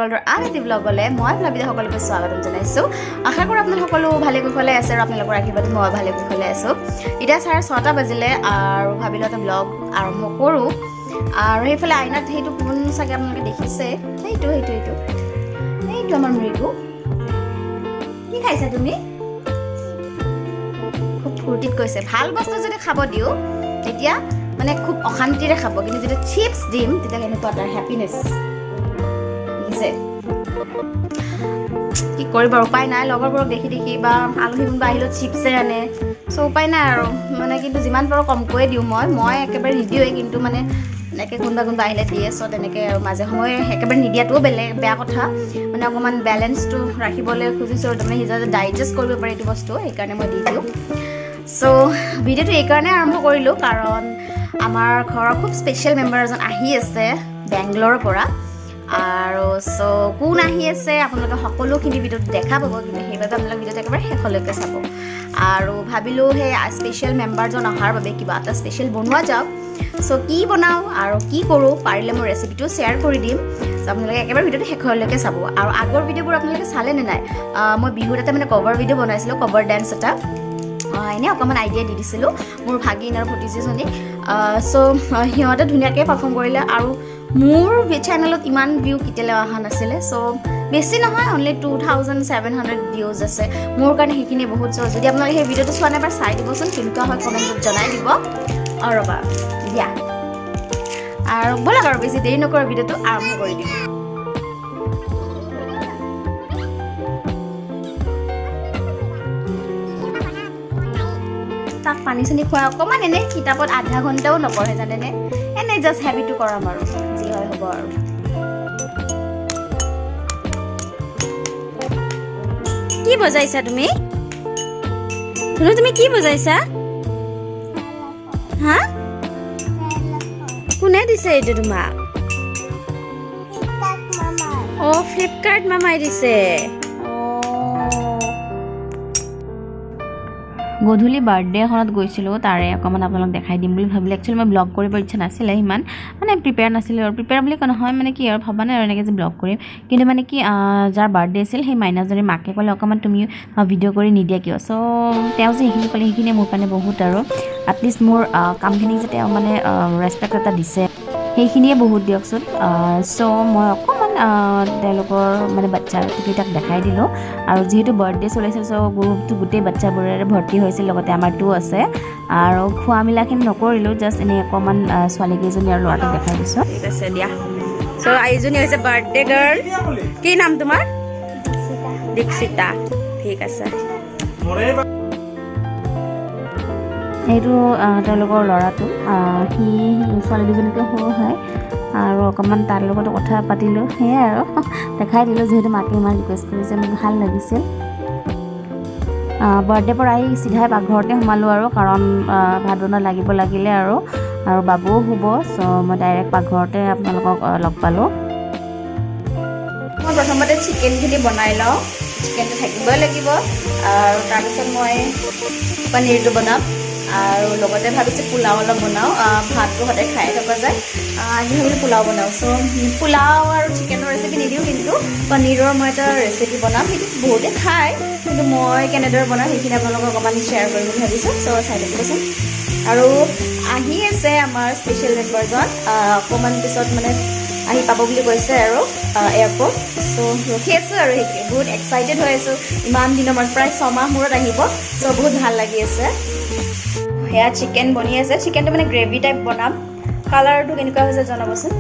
ৱৰ্ল্ডৰ আন এটি ব্লগলৈ মই প্লাবিতা সকলোকে স্বাগতম জনাইছোঁ। আশা কৰোঁ আপোনালোক সকলো ভালে কুশলে আছে আৰু আপোনালোকৰ আশীৰ্বাদ মই ভালে কুশলে আছোঁ। এতিয়া 6:30 বাজিলে আৰু ভাবিলোঁ এটা ব্লগ আৰম্ভ কৰোঁ। আৰু সেইফালে আইনাত সেইটো কোন চাগে আপোনালোকে দেখিছে, সেইটো আমাৰ মৃগু। কি খাইছা তুমি? খুব ফূৰ্তিত কৈছে। ভাল বস্তু যদি খাব দিওঁ তেতিয়া মানে খুব অশান্তিৰে খাব, কিন্তু যেতিয়া চিপছ দিম তেতিয়া কেনেকুৱা তাৰ হেপিনেছ দেখিছে। কি কৰিব উপায় নাই, লগৰবোৰক দেখি দেখি বা আলহী কোনোবা আহিলেও চিপছে আনে, চ' উপায় নাই আৰু মানে। কিন্তু যিমান পাৰোঁ কমকৈয়ে দিওঁ মই একেবাৰে নিদিওঁৱে, কিন্তু মানে এনেকৈ কোনোবা আহিলে দিয়ে। চ' তেনেকৈ আৰু মাজে সময়ে একেবাৰে নিদিয়াটোও বেয়া কথা, মানে অকণমান বেলেঞ্চটো ৰাখিবলৈ খুজিছোঁ আৰু তাৰমানে সি যাতে ডাইজেষ্ট কৰিব পাৰে এইটো বস্তু, সেইকাৰণে মই দি দিওঁ। চ' ভিডিঅ'টো এইকাৰণে আৰম্ভ কৰিলোঁ কাৰণ আমাৰ ঘৰৰ খুব স্পেচিয়েল মেম্বাৰ এজন আহি আছে বেংগলোৰৰ পৰা। আৰু চ' কোন আহি আছে আপোনালোকে সকলোখিনি ভিডিঅ'ত দেখা পাব, কিন্তু সেইবাবে আপোনালোকে ভিডিঅ'টো একেবাৰে শেষলৈকে চাব। আৰু ভাবিলোঁ সেই স্পেচিয়েল মেম্বাৰজন অহাৰ বাবে কিবা এটা স্পেচিয়েল বনোৱা যাওক। চ' কি বনাওঁ আৰু কি কৰোঁ পাৰিলে মোৰ ৰেচিপিটো শ্বেয়াৰ কৰি দিম। চ' আপোনালোকে একেবাৰে ভিডিঅ'টো শেষলৈকে চাব। আৰু আগৰ ভিডিঅ'বোৰ আপোনালোকে চালে নে নাই? মই বিহুত এটা মানে কভাৰ ভিডিঅ' বনাইছিলোঁ, কভাৰ ডেন্স এটা। এনেই অকণমান আইডিয়া দি দিছিলোঁ মোৰ ভাগিন আৰু ভতিজীজনী। চ' সিহঁতে ধুনীয়াকৈ পাৰফৰ্ম কৰিলে আৰু মোৰ চেনেলত ইমান ভিউ কেতিয়ালৈ অহা নাছিলে। চ' বেছি নহয়, অনলি 2700 ভিউজ আছে। মোৰ কাৰণে সেইখিনি বহুত। চ' যদি আপোনালোকে সেই ভিডিঅ'টো চোৱা নাই এবাৰ চাই দিবচোন, কেনেকুৱা হয় কমেণ্টত জনাই দিব। আৰু ৰ'বা দিয়া, আৰু ব'লক আৰু বেছি দেৰি নকৰা ভিডিঅ'টো আৰম্ভ কৰি দিম। তাক পানী চানী খুৱাই অকণমান এনেই কিতাপত আধা ঘণ্টাও নপঢ়ে জানেনে, এনেই জাষ্ট হেবিটো কৰাম আৰু যি হয় হ'ব আৰু। কি বজাইছা তুমি? তুমি কি বজাইছা? হা? কোনে দিছে এইটো তোমাক? অ' ফ্লিপকাৰ্ট মামাই দিছে। গধূলি বাৰ্থডে এখনত গৈছিলোঁ, তাৰে অকণমান আপোনালোক দেখাই দিম বুলি ভাবিলোঁ। একচুৱেলি মই ব্লগ কৰিব ইচ্ছা নাছিলে, সিমান মানে প্ৰিপেয়াৰ নাছিলোঁ আৰু প্ৰিপেয়াৰ বুলি কোৱা নহয়, মানে কি আৰু ভবা নাই আৰু এনেকৈ যে ব্লগ কৰিম। কিন্তু মানে কি যাৰ বাৰ্থডে আছিল সেই মাইনাজনীৰ মাকে ক'লে অকণমান তুমি ভিডিঅ' কৰি নিদিয়া কিয়? চ' তেওঁ যে সেইখিনি ক'লে সেইখিনিয়ে মোৰ কাৰণে বহুত আৰু এটলিষ্ট মোৰ কামখিনিক যে তেওঁ মানে ৰেচপেক্ট এটা দিছে সেইখিনিয়ে বহুত দিয়কচোন। চ' মই অকণমান তেওঁলোকৰ মানে বাচ্চাকেইটাক দেখাই দিলোঁ। আৰু যিহেতু বাৰ্থডে চলাইছিল, চ' গ্ৰুপটো গোটেই বাচ্চাবোৰেৰে ভৰ্তি হৈছিল, লগতে আমাৰটোও আছে। আৰু খোৱা মেলাখিনি নকৰিলোঁ, জাষ্ট এনেই অকণমান ছোৱালীকেইজনী আৰু ল'ৰাটোক দেখাই দিছোঁ। ঠিক আছে দিয়া। চ' এইজনী হৈছে বাৰ্থডে গাৰ্ল। কি নাম তোমাৰ? দীক্ষিতা। ঠিক আছে। এইটো তেওঁলোকৰ ল'ৰাটো, সি ছোৱালী দুজনীকৈ সৰু হয় আৰু অকণমান তাৰ লগতো কথা পাতিলোঁ, সেয়াই আৰু দেখাই দিলোঁ। যিহেতু মাকে ইমান ৰিকুৱেষ্ট কৰিছে, মোক ভাল লাগিছিল। বাৰ্থডে পৰা আহি চিধাই পাকঘৰতে সোমালোঁ আৰু কাৰণ ভাত বনোৱা লাগিলে আৰু বাবুও শুব। চ' মই ডাইৰেক্ট পাকঘৰতে আপোনালোকক লগ পালোঁ। মই প্ৰথমতে চিকেনখিনি বনাই লওঁ, চিকেনটো থাকিবই লাগিব। আৰু তাৰপিছত মই পনীৰটো বনাম আৰু লগতে ভাবিছোঁ পোলাও অলপ বনাওঁ। ভাতটো সদায় খাই থকা যায়, আজি ভাবিলোঁ পোলাও বনাওঁ। চ' পোলাও আৰু চিকেনৰ ৰেচিপি নিদিওঁ, কিন্তু পনীৰৰ মই এটা ৰেচিপি বনাম। সেইটো বহুতে খায়, কিন্তু মই কেনেদৰে বনাওঁ সেইখিনি আপোনালোকক অকণমান শ্বেয়াৰ কৰিম বুলি ভাবিছোঁ। চ' চাই থাকিবচোন। আৰু আহি আছে আমাৰ স্পেচিয়েল মেম্বাৰজন, অকণমান পিছত মানে আহি পাব বুলি কৈছে আৰু এয়াৰপৰ্ট। চ' ৰখি আছোঁ আৰু বহুত এক্সাইটেড হৈ আছোঁ। ইমান দিনৰ মূৰত, প্ৰায় 6 মাহ মূৰত আহিব। চ' বহুত ভাল লাগি আছে। সেয়া চিকেন বনি আছে, চিকেনটো মানে গ্ৰেভি টাইপ বনাম। কালাৰটো কেনেকুৱা হৈছে জনাবচোন।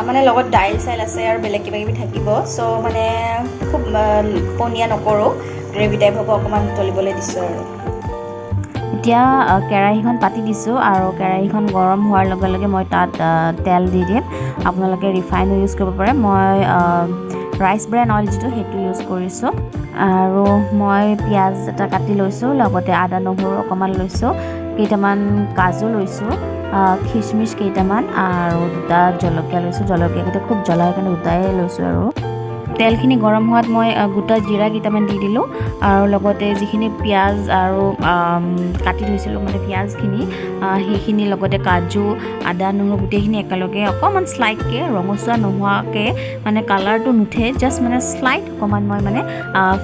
মানে লগত দাইল চাইল আছে আৰু বেলেগ কিবা কিবি থাকিব। চ' মানে খুব পনীয়া নকৰোঁ, গ্ৰেভি টাইপ হ'ব, অকণমান তলিবলৈ দিছোঁ আৰু। এতিয়া কেৰাহীখন পাতি দিছোঁ আৰু কেৰাহীখন গৰম হোৱাৰ লগে লগে মই তাত তেল দি দিম। আপোনালোকে ৰিফাইনো ইউজ কৰিব পাৰে, মই ৰাইচ ব্ৰেন অইল যিটো সেইটো ইউজ কৰিছোঁ। আৰু মই পিঁয়াজ এটা কাটি লৈছোঁ, লগতে আদা নহৰু অকণমান লৈছোঁ, কেইটামান কাজু লৈছোঁ, খিচমিচ কেইটামান আৰু 2টা জলকীয়া লৈছোঁ। জলকীয়াকেইটা খুব জ্বলাই কাৰণে 2টাই লৈছোঁ আৰু তেলখিনি গৰম হোৱাত মই গোটা জিৰা কেইটামান দি দিলোঁ আৰু লগতে যিখিনি পিঁয়াজ আৰু কাটি থৈছিলোঁ মানে পিঁয়াজখিনি সেইখিনি লগতে কাজু আদা নহৰু গোটেইখিনি একেলগে অকণমান স্লাইটকৈ ৰঙচুৱা নোহোৱাকৈ মানে কালাৰটো নুঠে জাষ্ট মানে স্লাইট অকণমান মই মানে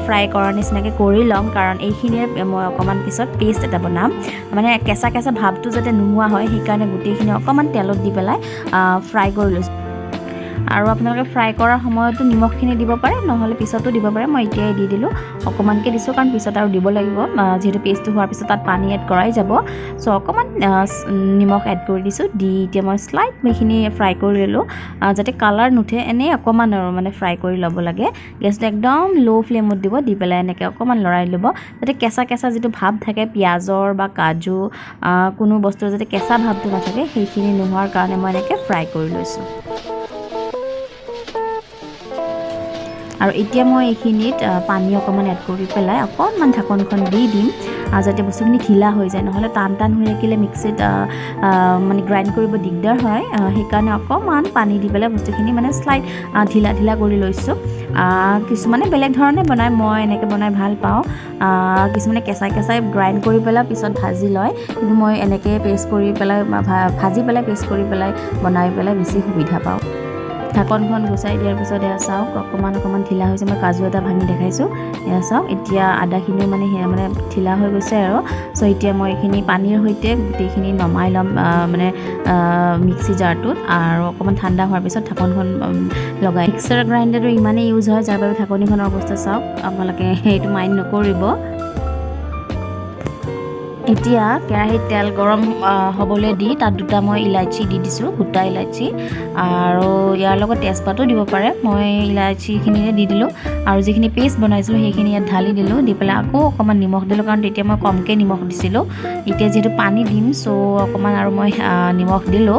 ফ্ৰাই কৰাৰ নিচিনাকৈ কৰি ল'ম কাৰণ এইখিনিৰে মই অকণমান পিছত পেষ্ট এটা বনাম মানে কেঁচা কেঁচা ভাৱটো যাতে নোহোৱা হয় সেইকাৰণে গোটেইখিনি অকণমান তেলত দি পেলাই ফ্ৰাই কৰি লৈছোঁ আৰু আপোনালোকে ফ্ৰাই কৰাৰ সময়তো নিমখখিনি দিব পাৰে নহ'লে পিছতো দিব পাৰে মই এতিয়াই দি দিলোঁ অকণমানকৈ দিছোঁ কাৰণ পিছত আৰু দিব লাগিব যিহেতু পেষ্টটো হোৱাৰ পিছত তাত পানী এড কৰাই যাব চ' অকণমান নিমখ এড কৰি দিছোঁ দি এতিয়া মই স্লাইট এইখিনি ফ্ৰাই কৰি ল'লোঁ যাতে কালাৰ নুঠে এনেই অকণমান আৰু মানে ফ্ৰাই কৰি ল'ব লাগে গেছটো একদম ল' ফ্লেমত দিব দি পেলাই এনেকৈ অকণমান লৰাই ল'ব যাতে কেঁচা কেঁচা যিটো ভাৱ থাকে পিঁয়াজৰ বা কাজু কোনো বস্তুৰ যাতে কেঁচা ভাৱটো নাথাকে সেইখিনি নোহোৱাৰ কাৰণে মই এনেকৈ ফ্ৰাই কৰি লৈছোঁ আৰু এতিয়া মই এইখিনিত পানী অকণমান এড কৰি পেলাই অকণমান ঢাকনখন দি দিম যাতে বস্তুখিনি ঢিলা হৈ যায় নহ'লে টান টান হৈ থাকিলে মিক্সিত মানে গ্ৰাইণ্ড কৰিব দিগদাৰ হয় সেইকাৰণে অকণমান পানী দি পেলাই বস্তুখিনি মানে স্লাইট ঢিলা ঢিলা কৰি লৈছোঁ কিছুমানে বেলেগ ধৰণে বনায় মই এনেকৈ বনাই ভাল পাওঁ কিছুমানে কেঁচাই কেঁচাই গ্ৰাইণ্ড কৰি পেলাই পিছত ভাজি লয় কিন্তু মই এনেকৈ পেষ্ট কৰি পেলাই ভাজি পেলাই পেষ্ট কৰি পেলাই বনাই পেলাই বেছি সুবিধা পাওঁ ঢাকনখন গুচাই দিয়াৰ পিছত এয়া চাওক অকণমান ঢিলা হৈছে মই কাজু এটা ভাঙি দেখাইছোঁ এয়া চাওক এতিয়া আদাখিনিও মানে সেয়া মানে ঢিলা হৈ গৈছে আৰু চ' এতিয়া মই এইখিনি পানীৰ সৈতে গোটেইখিনি নমাই ল'ম মানে মিক্সি জাৰটোত আৰু অকণমান ঠাণ্ডা হোৱাৰ পিছত ঢাকনখন লগাই মিক্সাৰ গ্ৰাইণ্ডাৰটো ইমানেই ইউজ হয় যাৰ বাবে ঢাকনিখনৰ অৱস্থা চাওক আপোনালোকে সেইটো মাইণ্ড নকৰিব এতিয়া কেৰাহীত তেল গৰম হ'বলৈ দি তাত দুটা মই ইলাইচি দি দিছোঁ গোটা ইলাইচি আৰু ইয়াৰ লগত তেজপাতো দিব পাৰে মই ইলাইচিখিনিৰে দি দিলোঁ আৰু যিখিনি পেষ্ট বনাইছিলোঁ সেইখিনি ইয়াত ঢালি দিলোঁ দি পেলাই আকৌ অকণমান নিমখ দিলোঁ কাৰণ তেতিয়া মই কমকৈ নিমখ দিছিলোঁ এতিয়া যিহেতু পানী দিম চ' অকণমান আৰু মই নিমখ দিলোঁ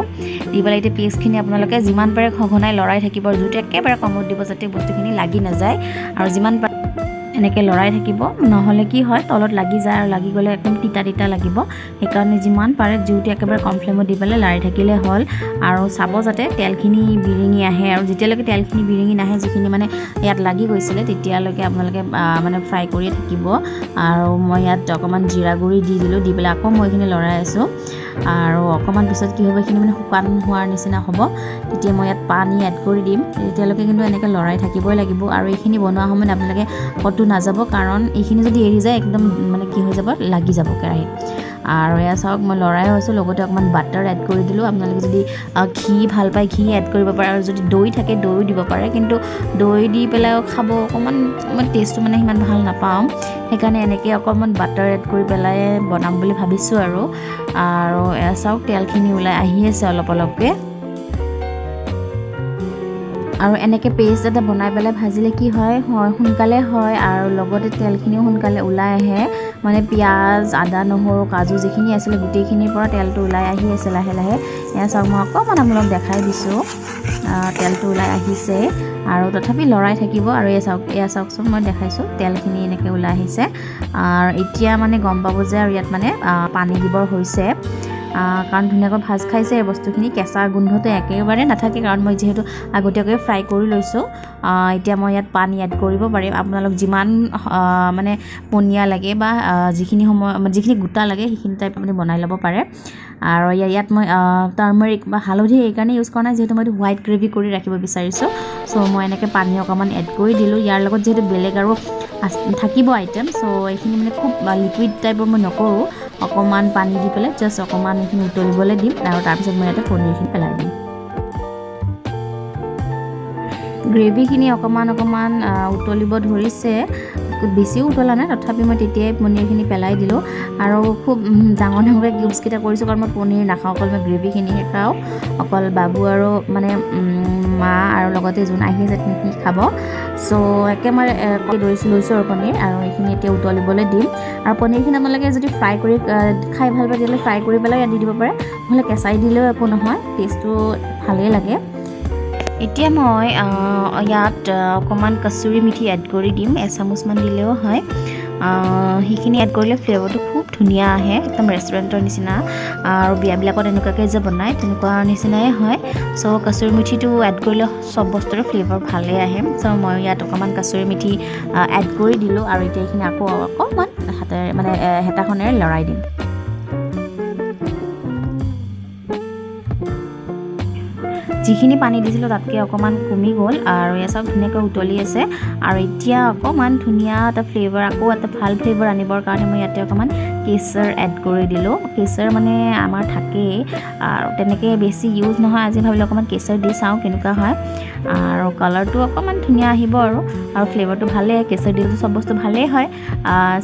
দি পেলাই এতিয়া পেষ্টখিনি আপোনালোকে যিমান পাৰে সঘনাই লৰাই থাকিব আৰু জুইটো একেবাৰে কমত দিব যাতে বস্তুখিনি লাগি নাযায় আৰু যিমান পাৰে এনেকৈ লৰাই থাকিব নহ'লে কি হয় তলত লাগি যায় আৰু লাগি গ'লে একদম তিতা তিতা লাগিব সেইকাৰণে যিমান পাৰে জুইটো একেবাৰে কম ফ্লেমত দি পেলাই লাৰি থাকিলে হ'ল আৰু চাব যাতে তেলখিনি বিৰিঙি আহে আৰু যেতিয়ালৈকে তেলখিনি বিৰিঙি নাহে যিখিনি মানে ইয়াত লাগি গৈছিলে তেতিয়ালৈকে আপোনালোকে মানে ফ্ৰাই কৰিয়ে থাকিব আৰু মই ইয়াত অকণমান জিৰা গুড়ি দি দিলোঁ দি পেলাই আকৌ মই এইখিনি লৰাই আছোঁ আৰু অকণমান পিছত কি হ'ব এইখিনি মানে শুকান হোৱাৰ নিচিনা হ'ব তেতিয়া মই ইয়াত পানী এড কৰি দিম তেতিয়ালৈকে কিন্তু এনেকৈ লৰাই থাকিবই লাগিব আৰু এইখিনি বনোৱা সময়ত আপোনালোকে ক'তো নাযাব কাৰণ এইখিনি যদি এৰি যায় একদম মানে কি হৈ যাব লাগি যাব কেৰাহীত আৰু এয়া চাওক মই লৰাই হৈছোঁ লগতে অকণমান বাটাৰ এড কৰি দিলোঁ আপোনালোকে যদি ঘি ভাল পায় ঘি এড কৰিব পাৰে আৰু যদি দৈ থাকে দৈও দিব পাৰে কিন্তু দৈ দি পেলাইও খাব অকণমান মই টেষ্টটো মানে সিমান ভাল নাপাওঁ সেইকাৰণে এনেকৈ অকণমান বাটাৰ এড কৰি পেলাই বনাম বুলি ভাবিছোঁ আৰু এয়া চাওক তেলখিনি ওলাই আহি আছে অলপ অলপকৈ আৰু এনেকৈ পেষ্ট এটা বনাই পেলাই ভাজিলে কি হয় সোনকালে হয় আৰু লগতে তেলখিনিও সোনকালে ওলাই আহে মানে পিঁয়াজ আদা নহৰু কাজু যিখিনি আছিলে গোটেইখিনিৰ পৰা তেলটো ওলাই আহি আছে লাহে লাহে এয়া চাওক মই অকণমান আপোনালোকক দেখাই দিছোঁ তেলটো ওলাই আহিছে আৰু তথাপি লৰাই থাকিব আৰু এয়া চাওকচোন মই দেখাইছোঁ তেলখিনি এনেকৈ ওলাই আহিছে আৰু এতিয়া মানে গম পাব যে আৰু ইয়াত মানে পানী দিবৰ হৈছে কাৰণ ধুনীয়াকৈ ভাজ খাইছে এই বস্তুখিনি কেঁচা গোন্ধটো একেবাৰে নাথাকে কাৰণ মই যিহেতু আগতীয়াকৈ ফ্ৰাই কৰি লৈছোঁ এতিয়া মই ইয়াত পানী এড কৰিব পাৰিম আপোনালোক যিমান মানে পনীয়া লাগে বা যিখিনি গোটা লাগে সেইখিনি টাইপ আপুনি বনাই ল'ব পাৰে আৰু ইয়াত মই টাৰ্মাৰিক বা হালধি এইকাৰণে ইউজ কৰা নাই যিহেতু মই হোৱাইট গ্ৰেভি কৰি ৰাখিব বিচাৰিছোঁ চ' মই এনেকৈ পানী অকণমান এড কৰি দিলোঁ ইয়াৰ লগত যিহেতু বেলেগ আৰু থাকিব আইটেম চ' এইখিনি মানে খুব লিকুইড টাইপৰ মই নকৰোঁ অকণমান পানী দি পেলাই জাষ্ট অকণমান এইখিনি উতলিবলৈ দিম আৰু তাৰপিছত মই ইয়াতে পনীৰখিনি পেলাই দিম গ্ৰেভিখিনি অকণমান উতলিব ধৰিছে বেছিও উতলা নাই তথাপি মই তেতিয়াই পনীৰখিনি পেলাই দিলোঁ আৰু খুব ডাঙৰকৈ কিউবছকেইটা কৰিছোঁ কাৰণ মই পনীৰ নাখাওঁ অকল মই গ্ৰেভিখিনিহে খাওঁ অকল বাবু আৰু মানে মা আৰু লগতে যোন আহি আছে সি খাব চ' একেবাৰে লৈছোঁ আৰু পনীৰ আৰু এইখিনি এতিয়া উতলিবলৈ দিম আৰু পনীৰখিনি আপোনালোকে যদি ফ্ৰাই কৰি খাই ভাল পায় তেতিয়াহ'লে ফ্ৰাই কৰি পেলাই ইয়াত দি দিব পাৰে নহ'লে কেঁচাই দিলেও একো নহয় টেষ্টটো ভালেই লাগে এতিয়া মই ইয়াত অকণমান কচুৰি মিঠি এড কৰি দিম এচামুচমান দিলেও হয় সেইখিনি এড কৰিলে ফ্লেভাৰটো খুব ধুনীয়া আহে একদম ৰেষ্টুৰেণ্টৰ নিচিনা আৰু বিয়াবিলাকত এনেকুৱাকৈ যে বনায় তেনেকুৱা নিচিনাই হয় চ' কচুৰি মেথিটো এড কৰিলে চব বস্তুৰে ফ্লেভাৰ ভালেই আহে চ' মই ইয়াত অকণমান কচুৰি মেথি এড কৰি দিলোঁ আৰু এতিয়া এইখিনি আকৌ অকণমান হাতেৰে মানে হেতাখনেৰে লৰাই দিম যিখিনি পানী দিছিলোঁ তাতকৈ অকণমান কমি গ'ল আৰু এয়া চব ধুনীয়াকৈ উতলি আছে আৰু এতিয়া অকণমান ধুনীয়া এটা ফ্লেভাৰ আকৌ এটা ভাল ফ্লেভাৰ আনিবৰ কাৰণে মই ইয়াতে অকণমান কেশৰ এড কৰি দিলোঁ কেশৰ মানে আমাৰ থাকেই আৰু তেনেকৈ বেছি ইউজ নহয় আজি ভাবিলোঁ অকণমান কেশৰ দি চাওঁ কেনেকুৱা হয় আৰু কালাৰটো অকণমান ধুনীয়া আহিব আৰু ফ্লেভাৰটো ভালেই কেশৰ দিলে চব বস্তু ভালেই হয়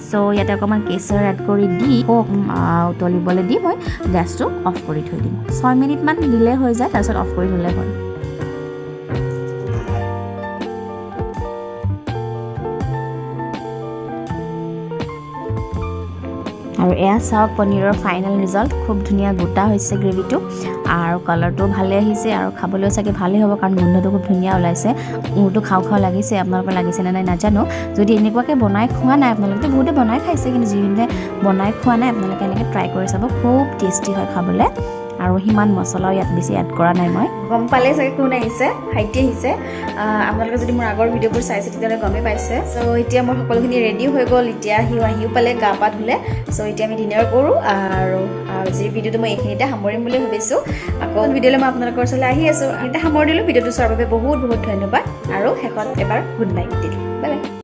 চ' ইয়াতে অকণমান কেশৰ এড কৰি দি উতলিবলৈ দি মই গেছটো অফ কৰি থৈ দিম 6 মিনিটমান দিলে হৈ যায় তাৰপিছত অফ কৰি থ'লে হ'ল আৰু এয়া চাওক পনীৰৰ ফাইনেল ৰিজাল্ট খুব ধুনীয়া গোটা হৈছে গ্ৰেভিটো আৰু কালাৰটো ভালে আহিছে আৰু খাবলৈও চাগে ভালেই হ'ব কাৰণ গোন্ধটো খুব ধুনীয়া ওলাইছে মোৰতো খাওঁ খাওঁ লাগিছে আপোনালোকৰ লাগিছেনে নাই নাজানো যদি এনেকুৱাকৈ বনাই খোৱা নাই আপোনালোকে বহুতে বনাই খাইছে কিন্তু যিজনে বনাই খোৱা নাই আপোনালোকে এনেকৈ ট্ৰাই কৰি চাব খুব টেষ্টি হয় খাবলৈ আৰু সিমান মছলাও ইয়াত বেছি এড কৰা নাই মই গম পালে চাগে কোন আহিছে ভাইটি আহিছে আপোনালোকে যদি মোৰ আগৰ ভিডিঅ'বোৰ চাইছে তেতিয়াহ'লে গমেই পাইছে চ' এতিয়া মোৰ সকলোখিনি ৰেডি হৈ গ'ল এতিয়া আহিও পালে গা পা ধুলে চ' এতিয়া আমি ডিনাৰ কৰোঁ আৰু আজিৰ ভিডিঅ'টো মই এইখিনিতে সামৰিম বুলি ভাবিছোঁ আকৌ ভিডিঅ'লৈ মই আপোনালোকৰ ওচৰলৈ আহি আছোঁ এইখিনিতে সামৰি দিলোঁ ভিডিঅ'টো চোৱাৰ বাবে বহুত বহুত ধন্যবাদ আৰু শেষত এবাৰ গুড নাইট দিলোঁ বাই বাই